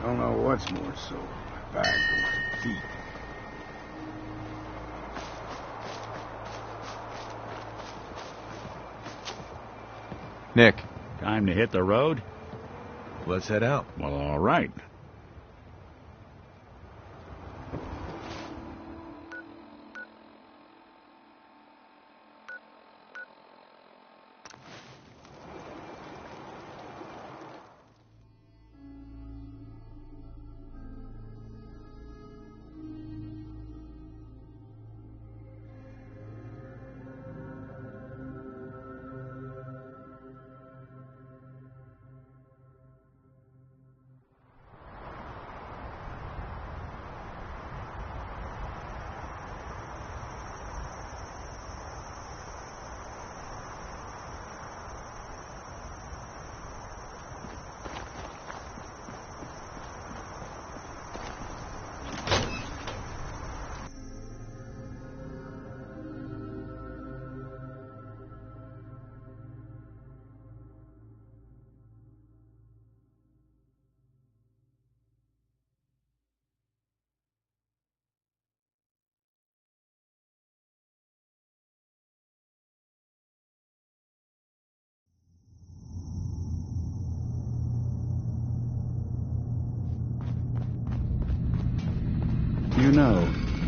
Don't know what's more sore, my back or my feet. Nick, time to hit the road? Let's head out. Well, all right. You know,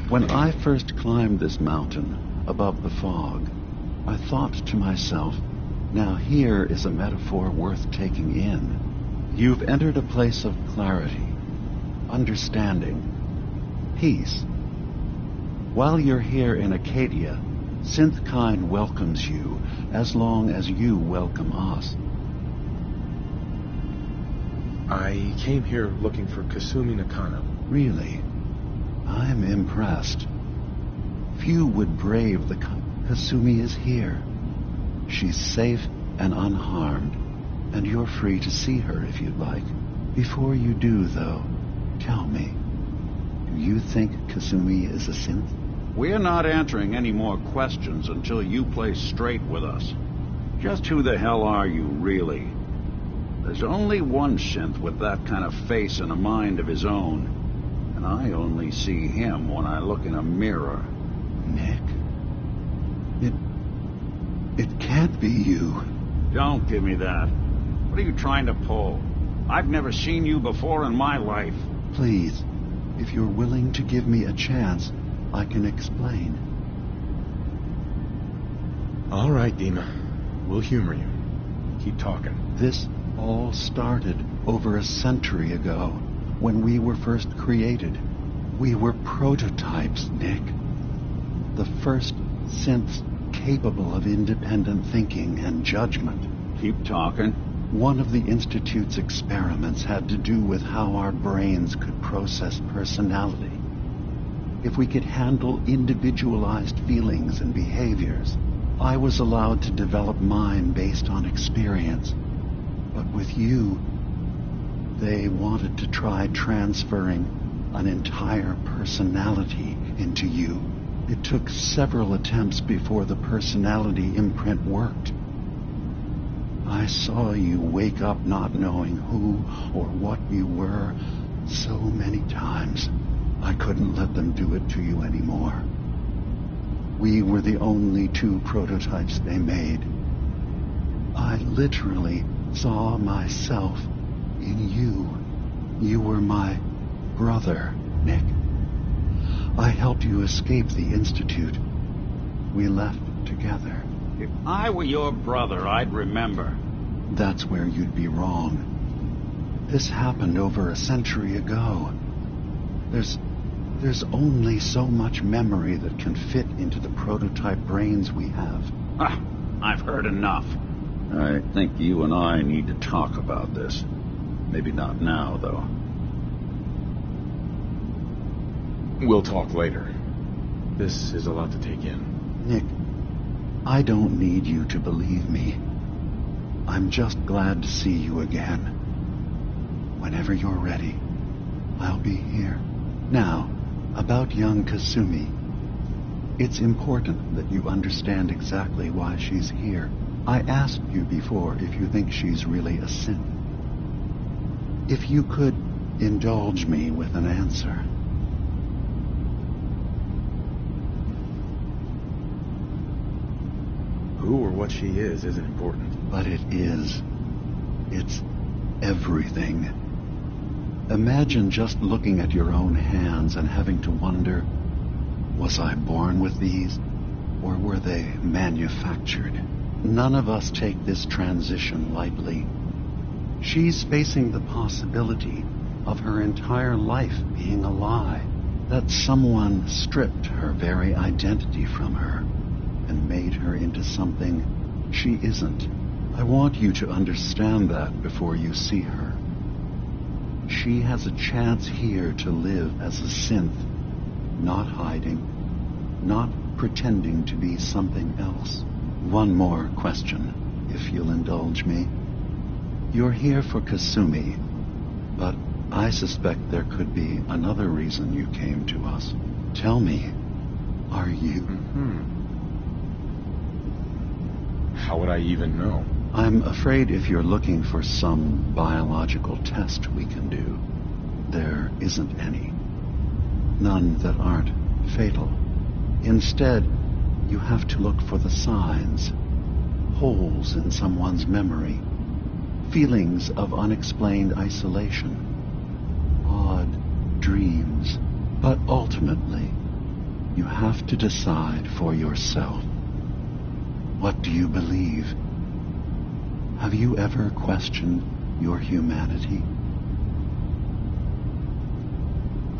when I first climbed this mountain above the fog, I thought to myself, now here is a metaphor worth taking in. You've entered a place of clarity, understanding, peace. While you're here in Acadia, Synthkind welcomes you as long as you welcome us. I came here looking for Kasumi Nakano. Really? I'm impressed. Few would brave the Kasumi is here. She's safe and unharmed, and you're free to see her if you'd like. Before you do, though, tell me, do you think Kasumi is a synth? We're not answering any more questions until you play straight with us. Just who the hell are you, really? There's only one synth with that kind of face and a mind of his own. And I only see him when I look in a mirror. Nick? It can't be you. Don't give me that. What are you trying to pull? I've never seen you before in my life. Please, if you're willing to give me a chance, I can explain. All right, Dima. We'll humor you. Keep talking. This all started over a century ago, when we were first created. We were prototypes, Nick. The first synths capable of independent thinking and judgment. Keep talking. One of the Institute's experiments had to do with how our brains could process personality. If we could handle individualized feelings and behaviors. I was allowed to develop mine based on experience. But with you, they wanted to try transferring an entire personality into you. It took several attempts before the personality imprint worked. I saw you wake up not knowing who or what you were so many times. I couldn't let them do it to you anymore. We were the only two prototypes they made. I literally saw myself in you. You were my brother, Nick. I helped you escape the Institute. We left together. If I were your brother, I'd remember. That's where you'd be wrong. This happened over a century ago. There's only so much memory that can fit into the prototype brains we have. Ah, I've heard enough. I think you and I need to talk about this. Maybe not now, though. We'll talk later. This is a lot to take in. Nick, I don't need you to believe me. I'm just glad to see you again. Whenever you're ready, I'll be here. Now, about young Kasumi. It's important that you understand exactly why she's here. I asked you before if you think she's really a synth. If you could Indulge me with an answer. Who or what she is isn't important. But it is. It's everything. Imagine just looking at your own hands and having to wonder, was I born with these, or were they manufactured? None of us take this transition lightly. She's facing the possibility of her entire life being a lie, that someone stripped her very identity from her and made her into something she isn't. I want you to understand that before you see her. She has a chance here to live as a synth, not hiding, not pretending to be something else. One more question, if you'll indulge me. You're here for Kasumi, but I suspect there could be another reason you came to us. Tell me, are you? How would I even know? I'm afraid if you're looking for some biological test we can do, there isn't any. None that aren't fatal. Instead, you have to look for the signs, holes in someone's memory, feelings of unexplained isolation, odd dreams. But ultimately, you have to decide for yourself. What do you believe? Have you ever questioned your humanity?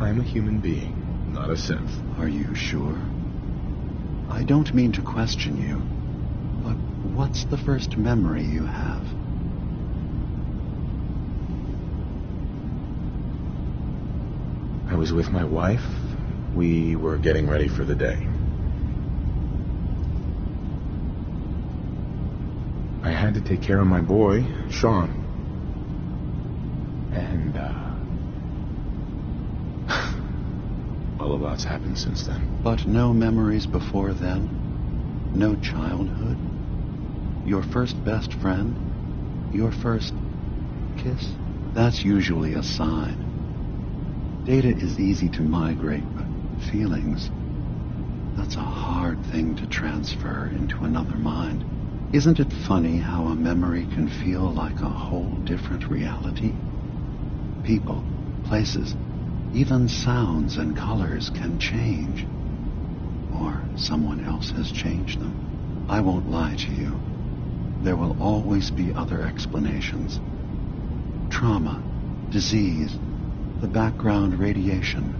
I'm a human being, not a synth. Are you sure? I don't mean to question you, but what's the first memory you have? I was with my wife. We were getting ready for the day. I had to take care of my boy, Sean. And, well, a lot's happened since then. But no memories before then? No childhood? Your first best friend? Your first kiss? That's usually a sign. Data is easy to migrate, but feelings, that's a hard thing to transfer into another mind. Isn't it funny how a memory can feel like a whole different reality? People, places, even sounds and colors can change. Or someone else has changed them. I won't lie to you. There will always be other explanations. Trauma, disease, the background radiation.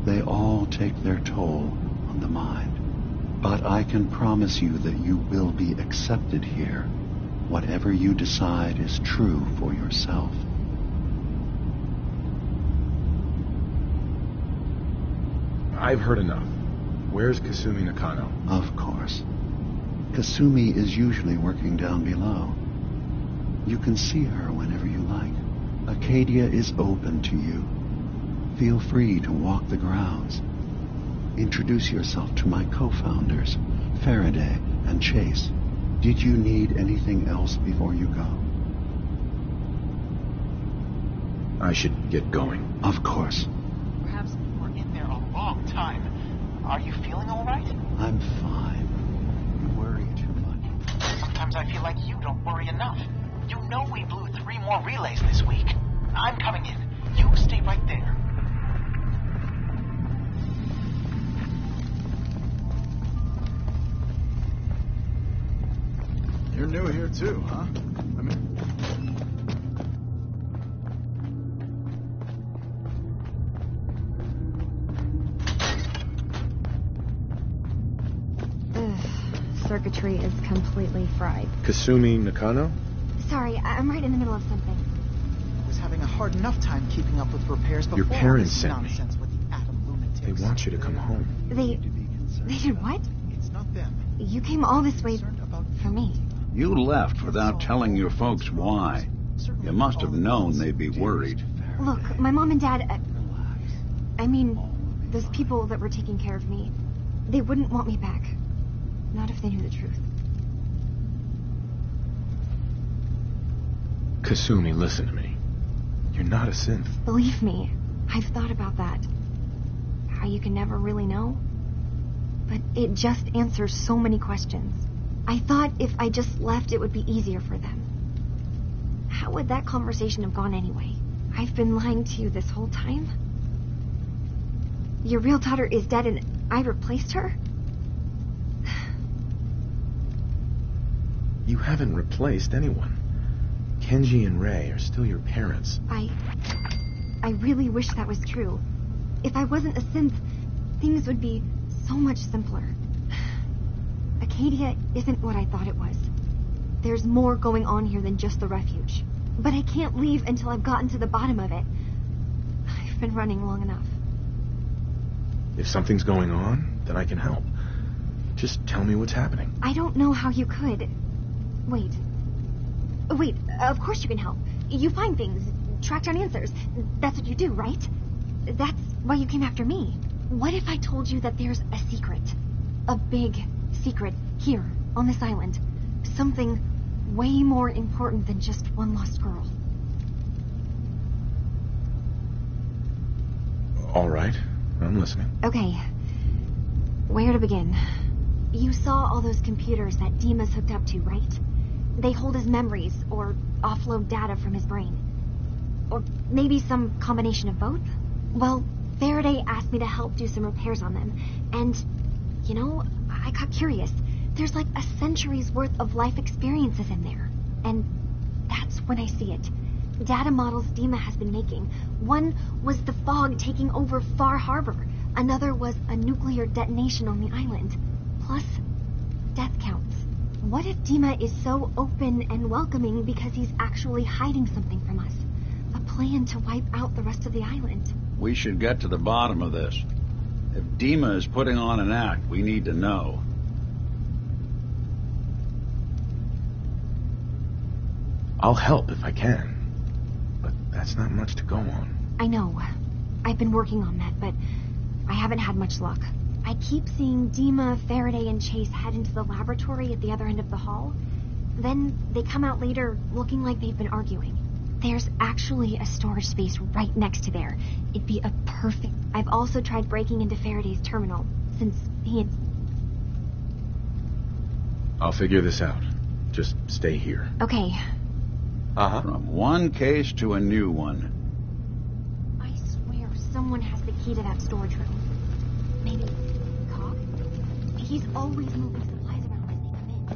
They all take their toll on the mind. But I can promise you that you will be accepted here, whatever you decide is true for yourself. I've heard enough. Where's Kasumi Nakano? Of course. Kasumi is usually working down below. You can see her whenever you like. Acadia is open to you. Feel free to walk the grounds. Introduce yourself to my co-founders, Faraday and Chase. Did you need anything else before you go? I should get going. Of course. Perhaps we're in there a long time. Are you feeling all right? I'm fine. You worry too much. Sometimes I feel like you don't worry enough. You know we blew 3 more relays this week. I'm coming in. You stay right there. You're new here too, huh? Circuitry is completely fried. Kasumi Nakano? Sorry, I'm right in the middle of something. I was having a hard enough time keeping up with repairs before Your parents all this sent me. nonsense with the atom lunatics. They want you to come home. They did what? It's not them. You came all this way Concerned about for me. You left without telling your folks why. You must have known they'd be worried. Look, my mom and dad, I mean, those people that were taking care of me, they wouldn't want me back. Not if they knew the truth. Kasumi, listen to me. You're not a synth. Believe me, I've thought about that. How you can never really know. But it just answers so many questions. I thought if I just left, it would be easier for them. How would that conversation have gone anyway? I've been lying to you this whole time? Your real daughter is dead and I replaced her? You haven't replaced anyone. Kenji and Ray are still your parents. I really wish that was true. If I wasn't a synth, things would be so much simpler. Acadia isn't what I thought it was. There's more going on here than just the refuge. But I can't leave until I've gotten to the bottom of it. I've been running long enough. If something's going on, then I can help. Just tell me what's happening. I don't know how you could. Wait, of course you can help. You find things, track down answers. That's what you do, right? That's why you came after me. What if I told you that there's a secret? A big secret here, on this island. Something way more important than just one lost girl. All right, I'm listening. Okay, where to begin? You saw all those computers that Dima's hooked up to, right? They hold his memories, or offload data from his brain. Or maybe some combination of both? Well, Faraday asked me to help do some repairs on them, and, you know, I got curious. There's like a century's worth of life experiences in there. And that's when I see it. Data models Dima has been making. One was the fog taking over Far Harbor. Another was a nuclear detonation on the island. Plus, death counts. What if Dima is so open and welcoming because he's actually hiding something from us? A plan to wipe out the rest of the island. We should get to the bottom of this. If Dima is putting on an act, we need to know. I'll help if I can. But that's not much to go on. I know. I've been working on that, but I haven't had much luck. I keep seeing Dima, Faraday, and Chase head into the laboratory at the other end of the hall. Then they come out later looking like they've been arguing. There's actually a storage space right next to there. It'd be a perfect... I've also tried breaking into Faraday's terminal, since he had... I'll figure this out. Just stay here. Okay. Uh-huh. From one case to a new one. I swear someone has the key to that storage room. Maybe Cog? He's always moving supplies around when they come in.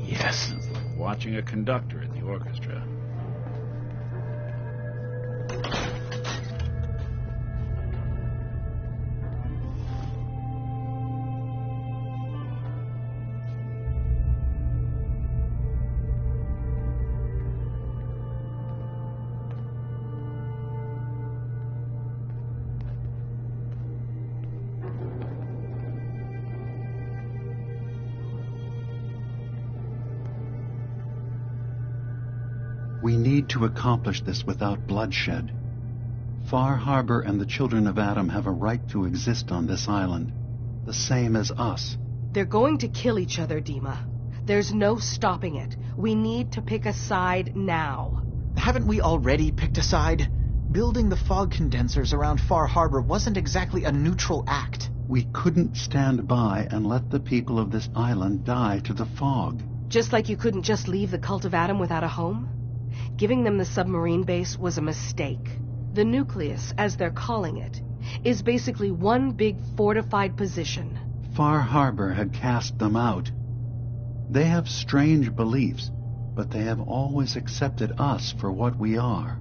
Yes. It's like watching a conductor in the orchestra. We need to accomplish this without bloodshed. Far Harbor and the children of Adam have a right to exist on this island, the same as us. They're going to kill each other, Dima. There's no stopping it. We need to pick a side now. Haven't we already picked a side? Building the fog condensers around Far Harbor wasn't exactly a neutral act. We couldn't stand by and let the people of this island die to the fog. Just like you couldn't just leave the Cult of Adam without a home? Giving them the submarine base was a mistake. The nucleus, as they're calling it, is basically one big fortified position. Far Harbor had cast them out. They have strange beliefs, but they have always accepted us for what we are.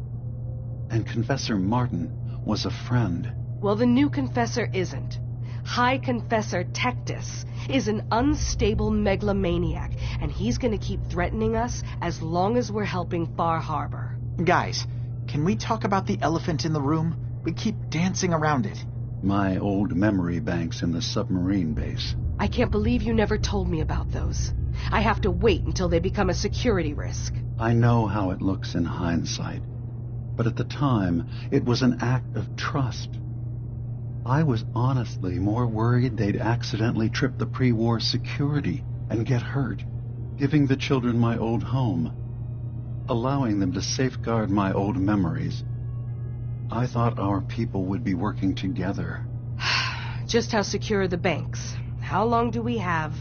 And Confessor Martin was a friend. Well, the new Confessor isn't. High Confessor Tectus is an unstable megalomaniac, and he's going to keep threatening us as long as we're helping Far Harbor. Guys, can we talk about the elephant in the room? We keep dancing around it. My old memory banks in the submarine base. I can't believe you never told me about those. I have to wait until they become a security risk. I know how it looks in hindsight. But at the time, it was an act of trust. I was honestly more worried they'd accidentally trip the pre-war security and get hurt, giving the children my old home, allowing them to safeguard my old memories. I thought our people would be working together. Just how secure are the banks? How long do we have?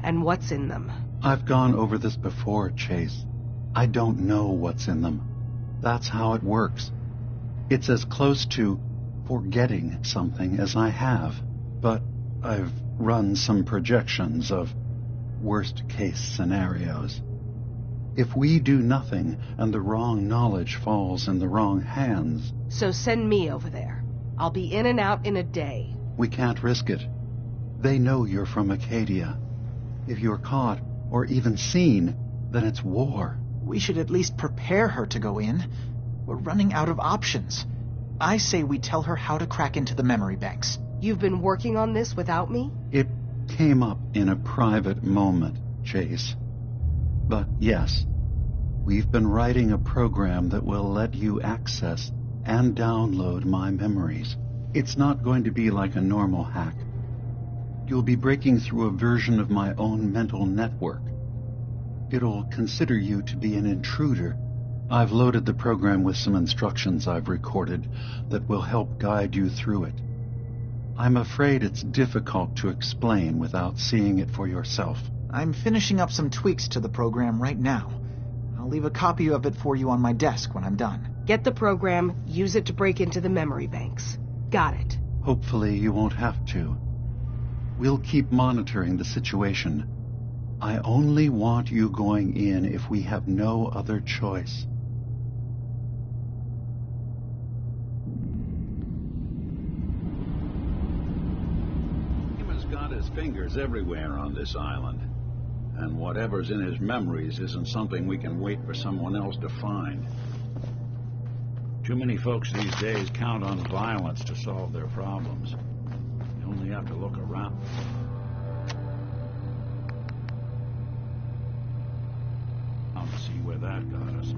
And what's in them? I've gone over this before, Chase. I don't know what's in them. That's how it works. It's as close to forgetting something as I have. But I've run some projections of worst-case scenarios. If we do nothing and the wrong knowledge falls in the wrong hands... So send me over there. I'll be in and out in a day. We can't risk it. They know you're from Acadia. If you're caught, or even seen, then it's war. We should at least prepare her to go in. We're running out of options. I say we tell her how to crack into the memory banks. You've been working on this without me? It came up in a private moment, Chase. But yes, we've been writing a program that will let you access and download my memories. It's not going to be like a normal hack. You'll be breaking through a version of my own mental network. It'll consider you to be an intruder. I've loaded the program with some instructions I've recorded that will help guide you through it. I'm afraid it's difficult to explain without seeing it for yourself. I'm finishing up some tweaks to the program right now. I'll leave a copy of it for you on my desk when I'm done. Get the program, use it to break into the memory banks. Got it. Hopefully you won't have to. We'll keep monitoring the situation. I only want you going in if we have no other choice. He's got his fingers everywhere on this island. And whatever's in his memories isn't something we can wait for someone else to find. Too many folks these days count on violence to solve their problems. You only have to look around. I'll see where that got us.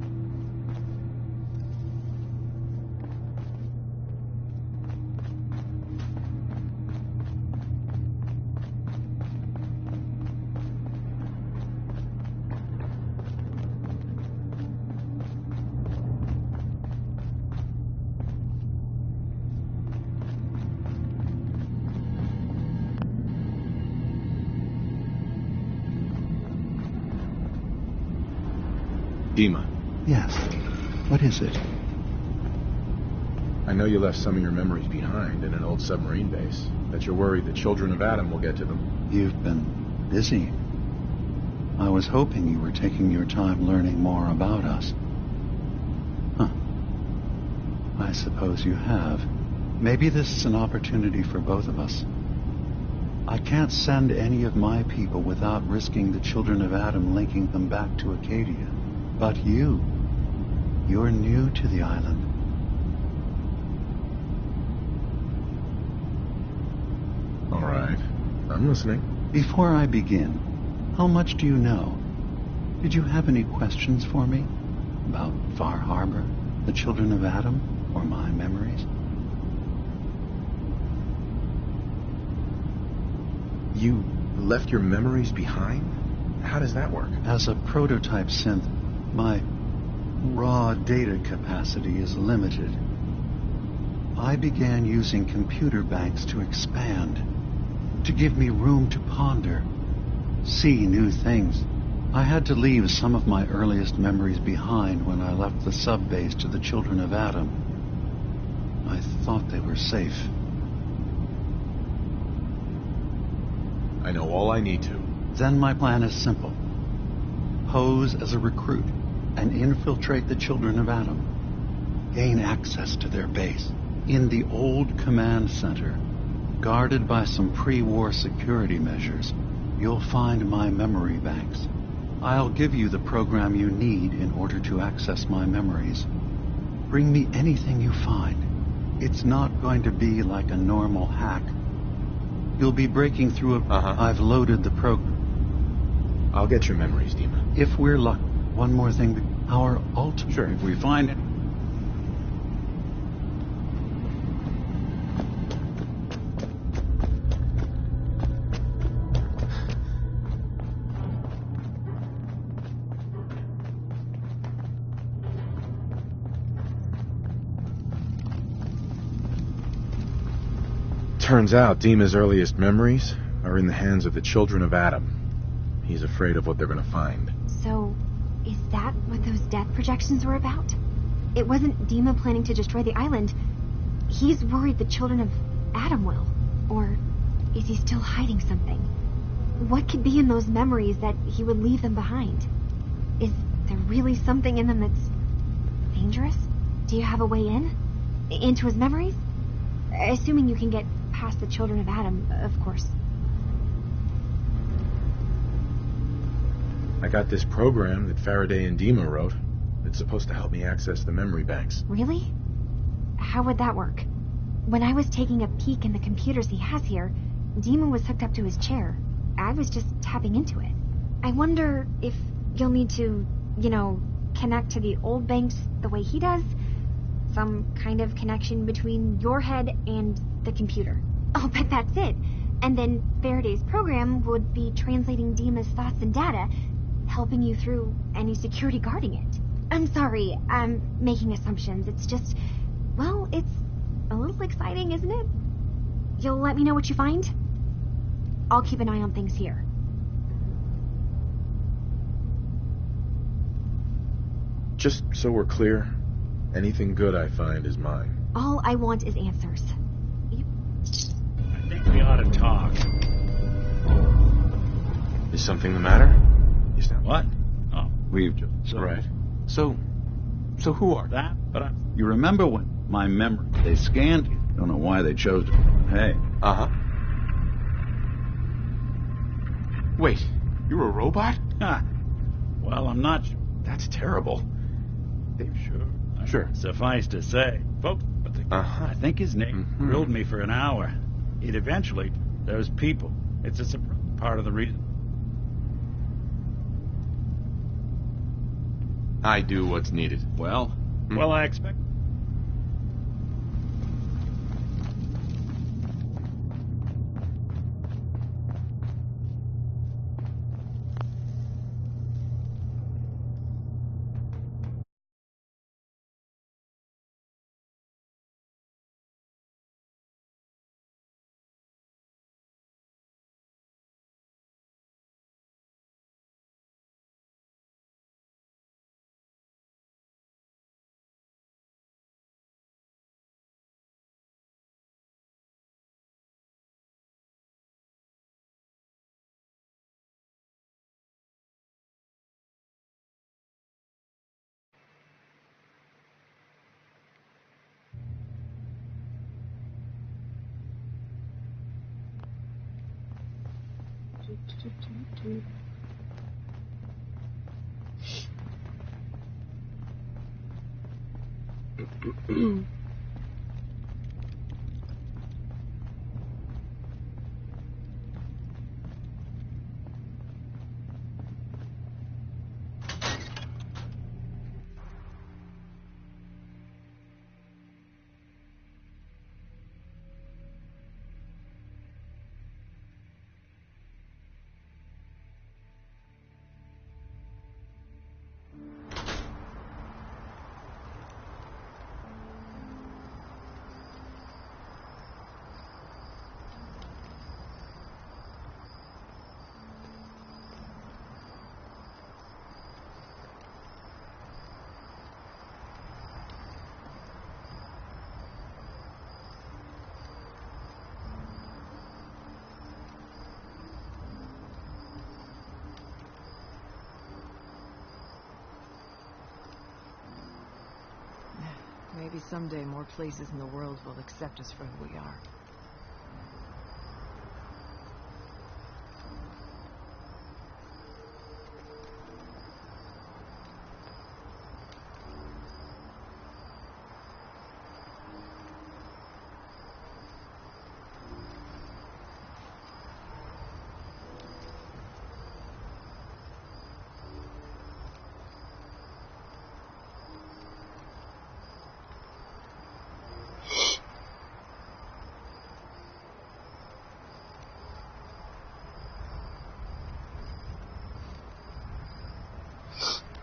Dima. Yes. What is it? I know you left some of your memories behind in an old submarine base. That you're worried the children of Adam will get to them. You've been busy. I was hoping you were taking your time learning more about us. Huh. I suppose you have. Maybe this is an opportunity for both of us. I can't send any of my people without risking the children of Adam linking them back to Acadia. But you're new to the island. All right. I'm listening. Before I begin, how much do you know? Did you have any questions for me? About Far Harbor, the children of Adam, or my memories? You left your memories behind? How does that work? As a prototype synth, my raw data capacity is limited. I began using computer banks to expand, to give me room to ponder, see new things. I had to leave some of my earliest memories behind when I left the sub-base to the children of Adam. I thought they were safe. I know all I need to. Then my plan is simple. Pose as a recruit and infiltrate the children of Adam. Gain access to their base in the old command center, guarded by some pre-war security measures. You'll find my memory banks. I'll give you the program you need in order to access my memories. Bring me anything you find. It's not going to be like a normal hack. You'll be breaking through a... I've loaded the program. I'll get your memories, Dima. If we're lucky. One more thing. Our ultimate... Sure, if we find it... Turns out Dima's earliest memories are in the hands of the children of Adam. He's afraid of what they're going to find. So, is that what those death projections were about? It wasn't Dima planning to destroy the island. He's worried the children of Adam will. Or is he still hiding something? What could be in those memories that he would leave them behind? Is there really something in them that's dangerous? Do you have a way in? Into his memories? Assuming you can get past the children of Adam, of course. I got this program that Faraday and Dima wrote. It's supposed to help me access the memory banks. Really? How would that work? When I was taking a peek in the computers he has here, Dima was hooked up to his chair. I was just tapping into it. I wonder if you'll need to, connect to the old banks the way he does. Some kind of connection between your head and the computer. I'll bet that's it. And then Faraday's program would be translating Dima's thoughts and data, helping you through any security guarding it. I'm sorry, I'm making assumptions. It's just, it's a little exciting, isn't it? You'll let me know what you find? I'll keep an eye on things here. Just so we're clear, anything good I find is mine. All I want is answers. I think we ought to talk. Is something the matter? You sound... What? Oh, We've just... Right. So who are that? But You remember when my memory... They scanned you. Don't know why they chose to... Hey. Uh-huh. Wait, you're a robot? Well, I'm not sure. That's terrible. Dave, sure. Sure. Suffice to say, folks, I think his name grilled me for an hour. It eventually, those people, it's a surprise part of the reason. I do what's needed. Well, I expect... Maybe someday more places in the world will accept us for who we are.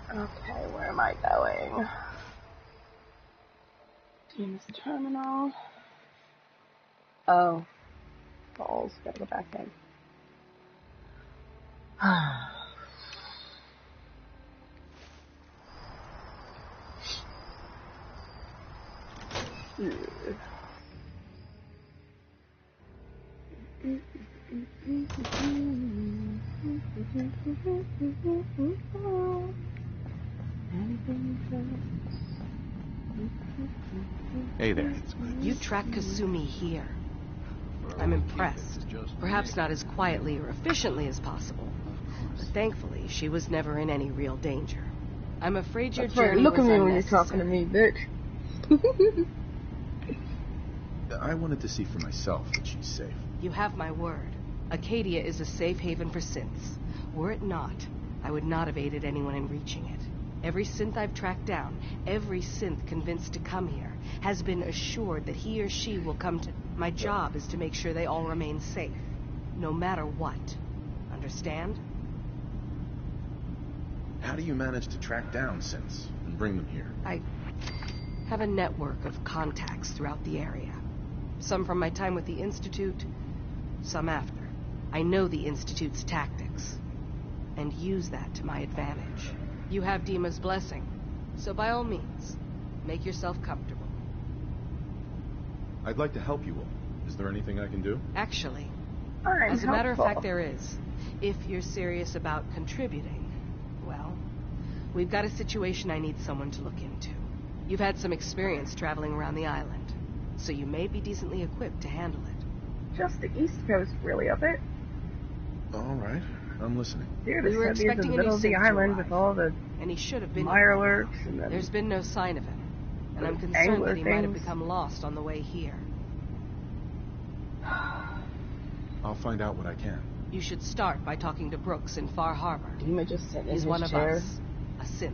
Okay, where am I going? Team's terminal. Oh, Balls. Gotta go back in. Hey there. You tracked Kasumi here. I'm impressed. Perhaps not as quietly or efficiently as possible. But thankfully, she was never in any real danger. I'm afraid your journey Look at was me when you're talking unnecessary. to me, bitch. I wanted to see for myself that she's safe. You have my word. Acadia is a safe haven for synths. Were it not, I would not have aided anyone in reaching it. Every synth I've tracked down, every synth convinced to come here, has been assured that he or she will come to... My job is to make sure they all remain safe, no matter what. Understand? How do you manage to track down synths and bring them here? I have a network of contacts throughout the area. Some from my time with the Institute, some after. I know the Institute's tactics, and use that to my advantage. You have Dima's blessing, so by all means, make yourself comfortable. I'd like to help you all. Is there anything I can do? Actually, I'm as a matter of helpful. fact, there is. If you're serious about contributing, well, we've got a situation I need someone to look into. You've had some experience traveling around the island, so you may be decently equipped to handle it. Just the East Coast, really, of it. All right. I'm listening. Dude, We it were said he's in expecting the a middle new of the synth to island arrive, with all the and he should have been fire here. alerts and then There's been no sign of him, and I'm those concerned angler that he might have things. become lost on the way here. I'll find out what I can. You should start by talking to Brooks in Far Harbor. Dima just sitting in He's his one of chair. us, a synth.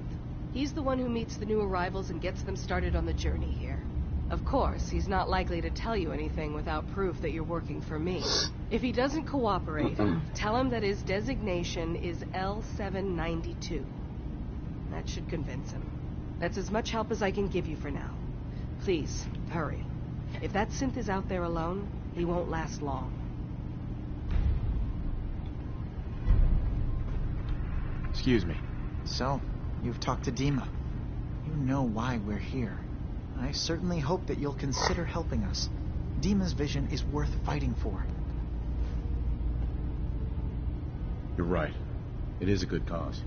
He's the one who meets the new arrivals and gets them started on the journey here. Of course, he's not likely to tell you anything without proof that you're working for me. If he doesn't cooperate, tell him that his designation is L792. That should convince him. That's as much help as I can give you for now. Please, hurry. If that synth is out there alone, he won't last long. Excuse me. So, you've talked to Dima. You know why we're here. I certainly hope that you'll consider helping us. Dima's vision is worth fighting for. You're right. It is a good cause.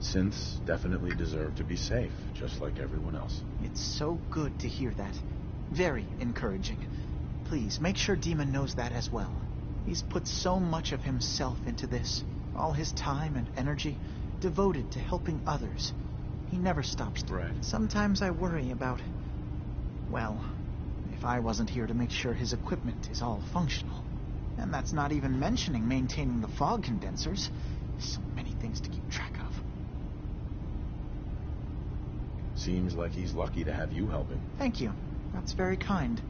Synths definitely deserve to be safe, just like everyone else. It's so good to hear that. Very encouraging. Please, make sure Dima knows that as well. He's put so much of himself into this. All his time and energy devoted to helping others. He never stops. Right. Sometimes I worry about... Well, if I wasn't here to make sure his equipment is all functional. And that's not even mentioning maintaining the fog condensers. So many things to keep track of. Seems like he's lucky to have you help him. Thank you. That's very kind.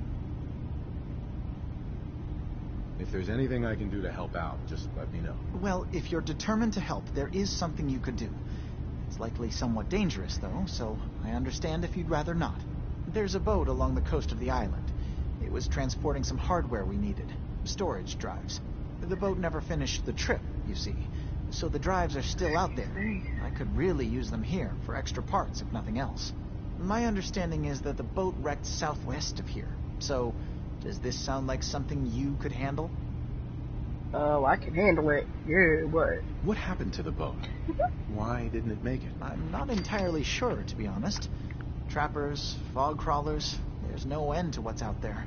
If there's anything I can do to help out, just let me know. Well, if you're determined to help, there is something you could do. It's likely somewhat dangerous, though, so I understand if you'd rather not. There's a boat along the coast of the island. It was transporting some hardware we needed. Storage drives. The boat never finished the trip, you see. So the drives are still out there. I could really use them here for extra parts, if nothing else. My understanding is that the boat wrecked southwest of here. So, does this sound like something you could handle? Oh, I can handle it. Yeah, what? What happened to the boat? Why didn't it make it? I'm not entirely sure, to be honest. Trappers, fog crawlers, there's no end to what's out there.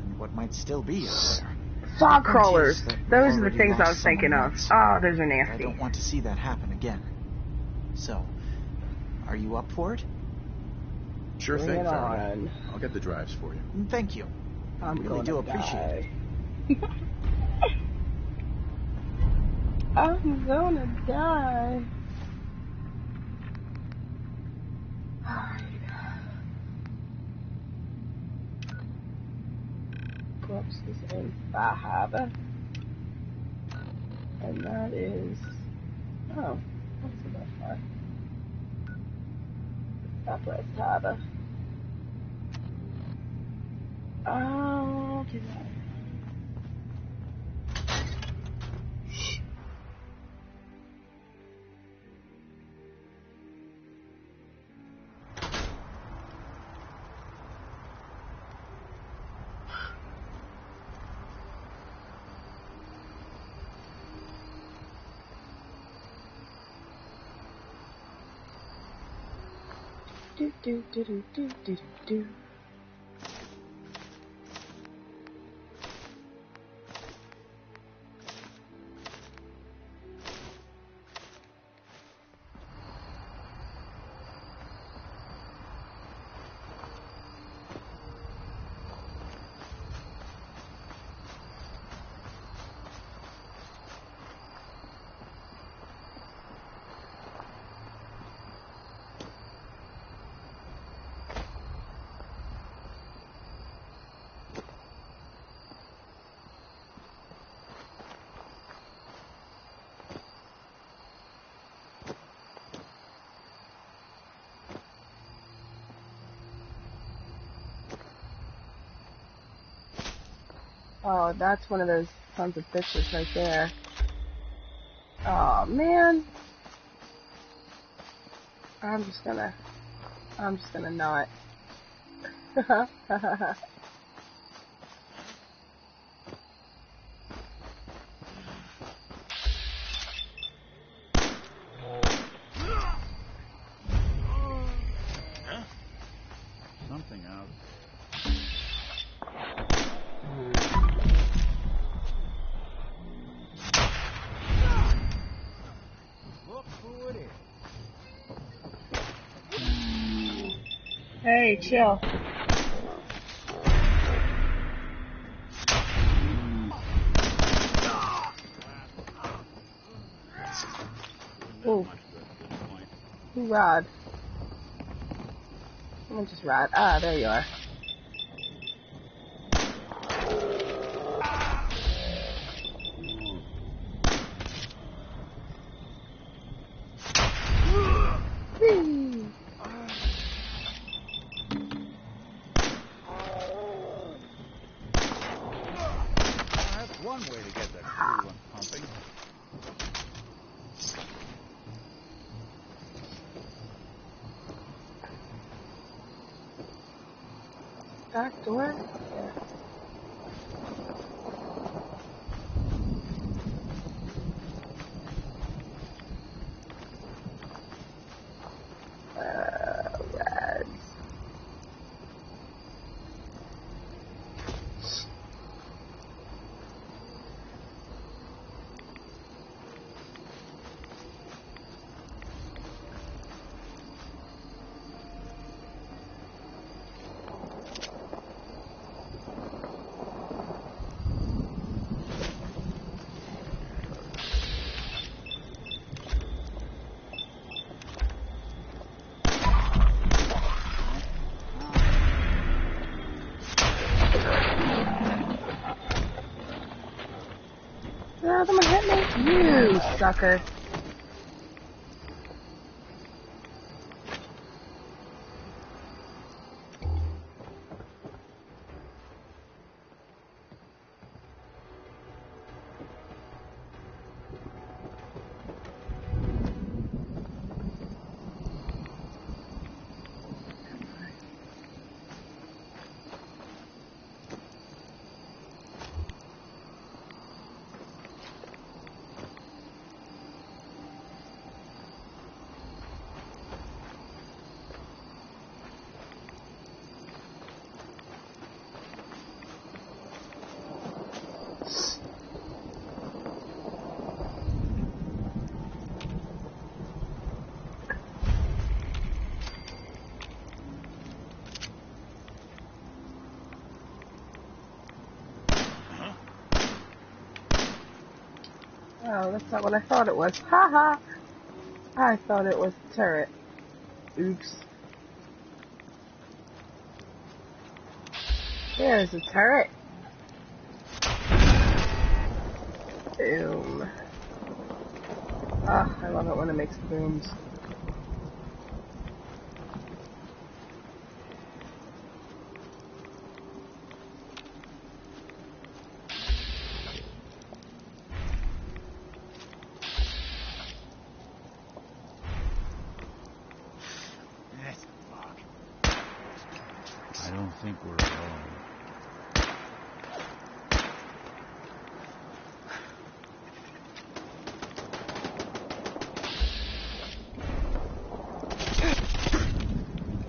And what might still be out there. Fog crawlers. Those Those are the things I was thinking of. Oh, those are I nasty. don't want to see that happen again. So, are you up for it? Sure Bring thing, it Faraday. on. I'll get the drives for you. Thank you. I'm really gonna do appreciate it. die. I'm gonna die. Corpse is in Far Harbor. And that is... Oh, that's about far. Southwest Harbor. Oh, get out. Do do do do do do do. Oh, that's one of those tons of bitches right there. Oh man. I'm just gonna not. Something out. Look who it is. Hey, chill. Ooh. Who Rod? Someone just Rod. Ah, there you are. Whee! That's one way to get that coolant pumping. Back door? Yeah. Rad. Oh, someone hit me! You sucker. Oh, that's not what I thought it was. Haha! I thought it was a turret. Oops. There's a turret. Boom. Ah, I love it when it makes booms. I don't think we're alone.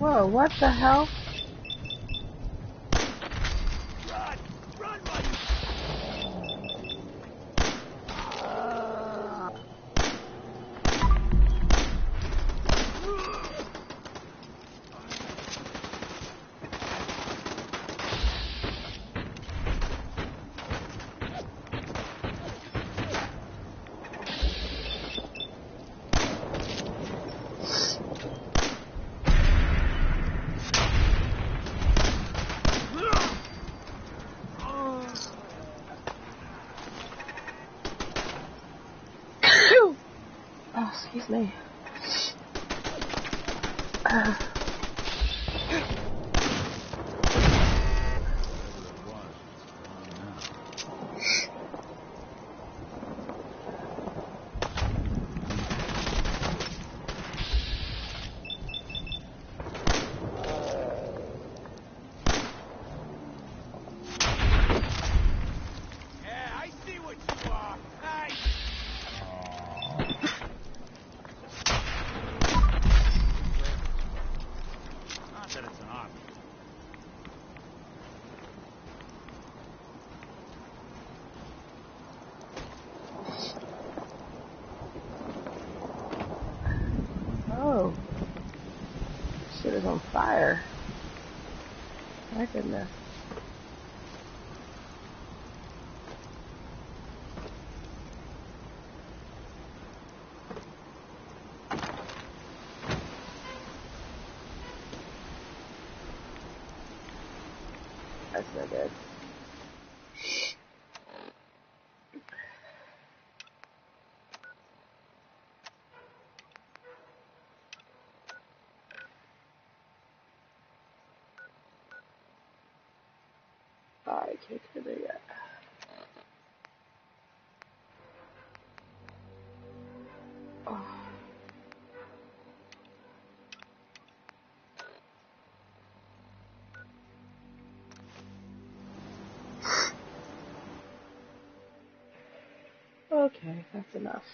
Whoa, what the hell? Oh, excuse me. Oh. Shit is on fire. My goodness. That's no good. Oh, I can't get there yet. Oh. Okay, that's enough.